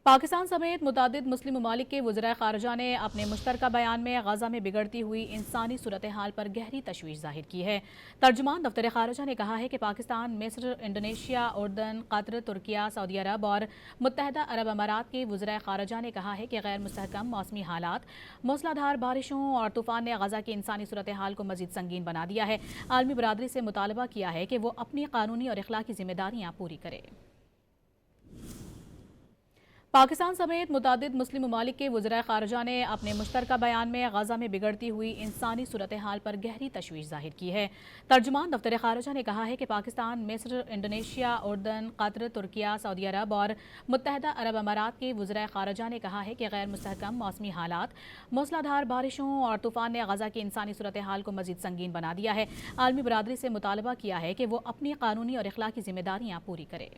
पाकिस्तान समेत मुतादिद मुस्लिम ममालिक के वज़राए ख़ारजा ने अपने मुश्तरका बयान में गज़ा में बिगड़ती हुई इंसानी सूरत हाल पर गहरी तशवीश जाहिर की है। तर्जुमान दफ्तर ख़ारजा ने कहा है कि पाकिस्तान, मिस्र, इंडोनेशिया, उर्दन, कतर, तुर्किया, सऊदी अरब और मुत्तहदा अरब अमारात के वज़राए ख़ारजा ने कहा है कि गैर मुस्तहकम मौसमी हालात, मूसलाधार बारिशों और तूफ़ान ने गज़ा की इंसानी सूरत हाल को मज़ीद संगीन बना दिया है। आलमी बरादरी से मुतालबा किया है कि वो अपनी कानूनी और अखलाकी जिम्मेदारियाँ पूरी करे। पाकिस्तान समेत मुतादिद मुस्लिम ममालिक के वज़राए ख़ारजा ने अपने मुश्तरका बयान में गज़ा में बिगड़ती हुई इंसानी सूरत हाल पर गहरी तशवीश जाहिर की है। तर्जुमान दफ्तर ख़ारजा ने कहा है कि पाकिस्तान, मिस्र, इंडोनेशिया, उर्दन, कतर, तुर्किया, सऊदी अरब और मुत्तहदा अरब अमारात के वज़राए ख़ारजा ने कहा है कि गैर मुस्तहकम मौसमी हालात, मूसलाधार बारिशों और तूफ़ान ने गज़ा की इंसानी सूरत हाल को मज़ीद संगीन बना दिया है। आलमी बरादरी से मुतालबा किया है कि वो अपनी कानूनी और अखलाकी जिम्मेदारियाँ पूरी करे।